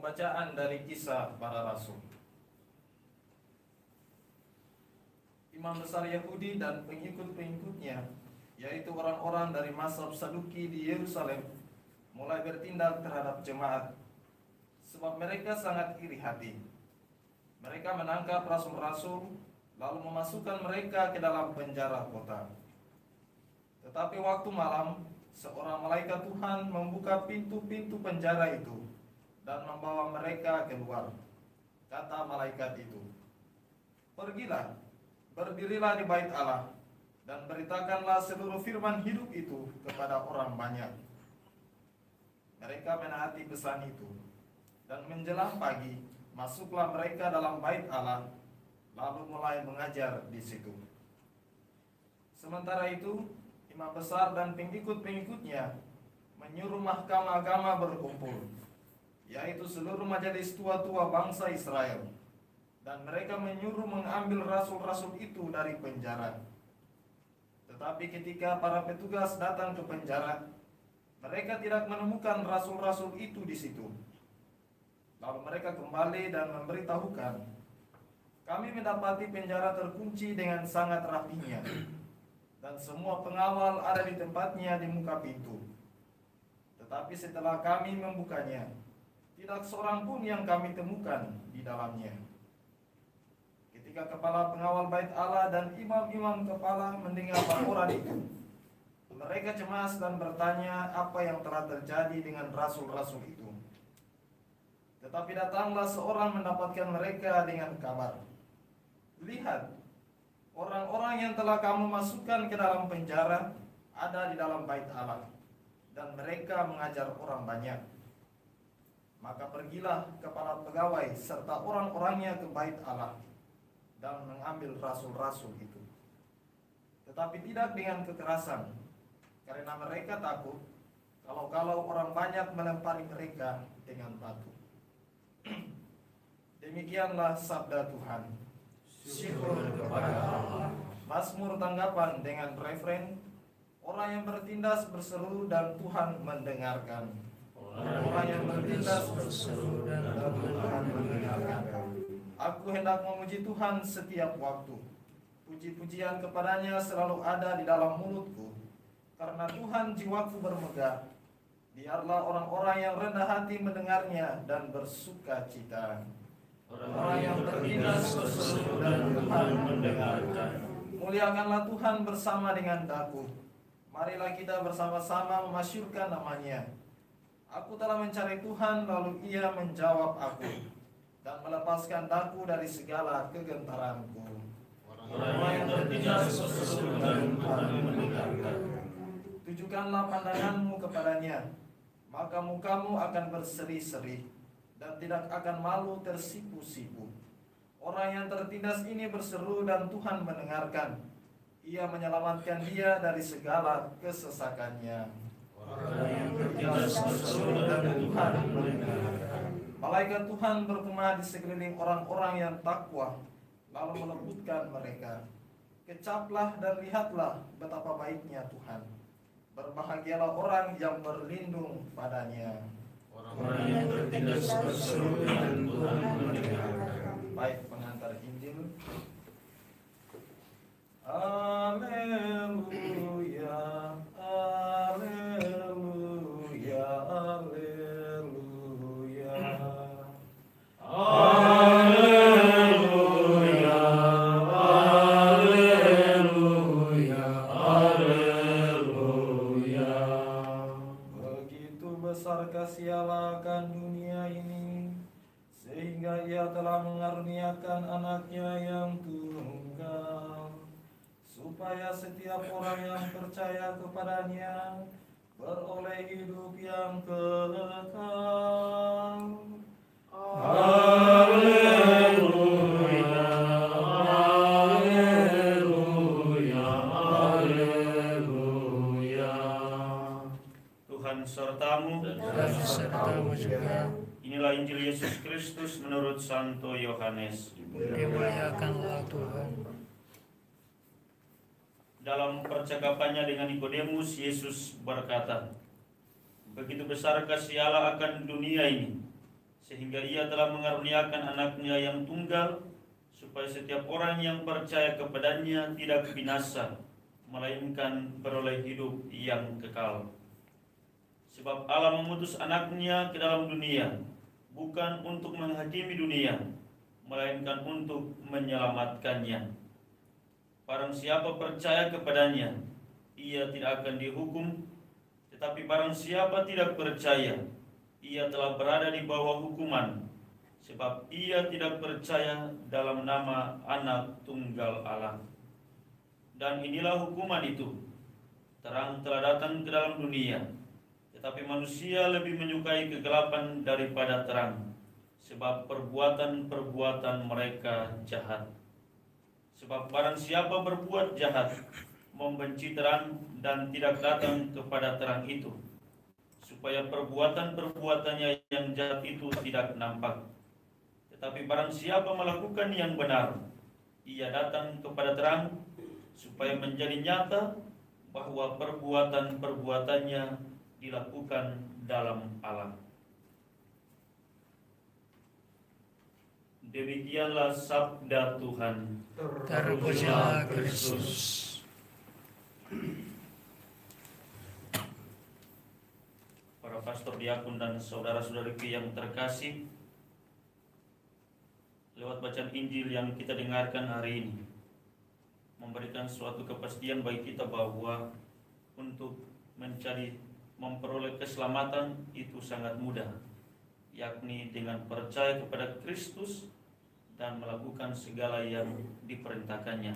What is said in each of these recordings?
Pembacaan dari Kisah Para Rasul. Imam besar Yahudi dan pengikut-pengikutnya, yaitu orang-orang dari mazhab Saduki di Yerusalem, mulai bertindak terhadap jemaat, sebab mereka sangat iri hati. Mereka menangkap rasul-rasul, lalu memasukkan mereka ke dalam penjara kota. Tetapi waktu malam, seorang malaikat Tuhan membuka pintu-pintu penjara itu dan membawa mereka keluar. Kata malaikat itu, "Pergilah, berdirilah di bait Allah, dan beritakanlah seluruh firman hidup itu kepada orang banyak." Mereka menaati pesan itu, dan menjelang pagi masuklah mereka dalam bait Allah, lalu mulai mengajar di situ. Sementara itu, imam besar dan pengikut-pengikutnya menyuruh mahkamah agama berkumpul, yaitu seluruh majelis tua-tua bangsa Israel, dan mereka menyuruh mengambil rasul-rasul itu dari penjara. Tetapi ketika para petugas datang ke penjara, mereka tidak menemukan rasul-rasul itu di situ. Lalu mereka kembali dan memberitahukan, "Kami mendapati penjara terkunci dengan sangat rapinya, dan semua pengawal ada di tempatnya di muka pintu. Tetapi setelah kami membukanya, tidak seorang pun yang kami temukan di dalamnya." Ketika kepala pengawal bait Allah dan imam-imam kepala mendengar laporan itu, mereka cemas dan bertanya apa yang telah terjadi dengan rasul-rasul itu. Tetapi datanglah seorang mendapatkan mereka dengan kabar, "Lihat, orang-orang yang telah kamu masukkan ke dalam penjara ada di dalam bait Allah, dan mereka mengajar orang banyak." Maka pergilah kepala pegawai serta orang-orangnya ke bait Allah dan mengambil rasul-rasul itu, tetapi tidak dengan kekerasan, karena mereka takut kalau orang banyak melempari mereka dengan batu. Demikianlah sabda Tuhan. Syukur kepada Allah. Mazmur tanggapan dengan refren, "Orang yang bertindas berseru dan Tuhan mendengarkan." Orang yang bertindas berseru dan Tuhan mendengarkan. Aku hendak memuji Tuhan setiap waktu. Puji-pujian kepadanya selalu ada di dalam mulutku. Karena Tuhan jiwaku bermegah. Biarlah orang-orang yang rendah hati mendengarnya dan bersuka cita. Orang yang bertindas berseru dan Tuhan mendengarkan. Muliakanlah Tuhan bersama dengan daku. Marilah kita bersama-sama memasyurkan namanya. Aku telah mencari Tuhan, lalu Ia menjawab aku, dan melepaskan daku dari segala kegentaranku. Orang yang bertindas berseru dan Tuhan mendengarkan. Tujukanlah pandanganmu kepadanya, maka mukamu akan berseri-seri, dan tidak akan malu tersipu-sipu. Orang yang tertindas ini berseru dan Tuhan mendengarkan. Ia menyelamatkan dia dari segala kesesakannya. Orang yang bertindas berseru dan Tuhan mendengarkan. Malaikat Tuhan berkemah di sekeliling orang-orang yang takwa, lalu melembutkan mereka. Kecaplah dan lihatlah betapa baiknya Tuhan. Berbahagialah orang yang berlindung padanya. Orang yang bertindas berseru dan Tuhan mendengarkan. Baik, pengantar Injil. Haleluya, haleluya, haleluya. Haleluya, haleluya, haleluya. Begitu besar kasih Allah akan dunia ini, sehingga Ia telah mengaruniakan anaknya yang tunggal, supaya setiap orang yang percaya kepadanya beroleh hidup yang kekal. Haleluya, haleluya, haleluya. Tuhan sertamu Dan sertamu juga. Inilah Injil Yesus Kristus menurut Santo Yohanes. Dimuliakanlah Tuhan. Dalam percakapannya dengan Nikodemus, Yesus berkata, "Begitu besar kasih Allah akan dunia ini, sehingga ia telah mengaruniakan anaknya yang tunggal, supaya setiap orang yang percaya kepadanya tidak binasa, melainkan beroleh hidup yang kekal. Sebab Allah mengutus anaknya ke dalam dunia, bukan untuk menghakimi dunia, melainkan untuk menyelamatkannya. Barang siapa percaya kepadanya, ia tidak akan dihukum, tetapi barang siapa tidak percaya, ia telah berada di bawah hukuman, sebab ia tidak percaya dalam nama Anak Tunggal Allah. Dan inilah hukuman itu, terang telah datang ke dalam dunia, tetapi manusia lebih menyukai kegelapan daripada terang, sebab perbuatan-perbuatan mereka jahat. Sebab barang siapa berbuat jahat, membenci terang dan tidak datang kepada terang itu, supaya perbuatan-perbuatannya yang jahat itu tidak nampak. Tetapi barang siapa melakukan yang benar, ia datang kepada terang, supaya menjadi nyata bahwa perbuatan-perbuatannya dilakukan dalam Allah. Demikianlah sabda Tuhan. Terpujilah Kristus. Para pastor, diakon, dan saudara-saudariku yang terkasih, lewat bacaan Injil yang kita dengarkan hari ini memberikan suatu kepastian bagi kita bahwa untuk memperoleh keselamatan itu sangat mudah, yakni dengan percaya kepada Kristus dan melakukan segala yang diperintahkannya.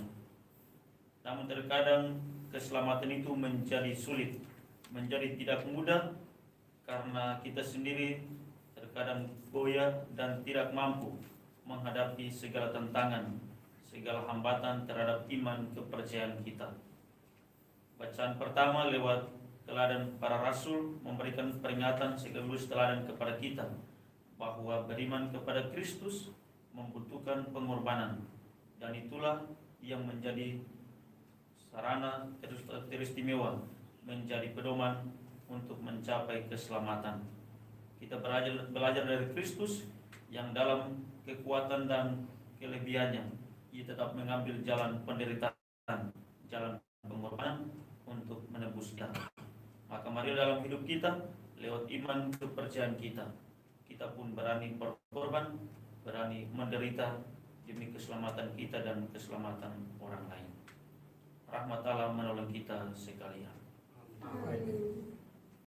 Namun terkadang keselamatan itu menjadi sulit, menjadi tidak mudah, karena kita sendiri terkadang goyah dan tidak mampu menghadapi segala tantangan, segala hambatan terhadap iman kepercayaan kita. Bacaan pertama lewat teladan para rasul memberikan peringatan sekaligus teladan kepada kita bahwa beriman kepada Kristus membutuhkan pengorbanan, dan itulah yang menjadi sarana teristimewa, menjadi pedoman untuk mencapai keselamatan. Kita belajar dari Kristus yang dalam kekuatan dan kelebihannya ia tetap mengambil jalan penderitaan, jalan pengorbanan untuk menebus kita. Maka mari dalam hidup kita, lewat iman kepercayaan kita pun berani berkorban, berani menderita demi keselamatan kita dan keselamatan orang lain. Rahmat Allah menolong kita sekalian. Amin.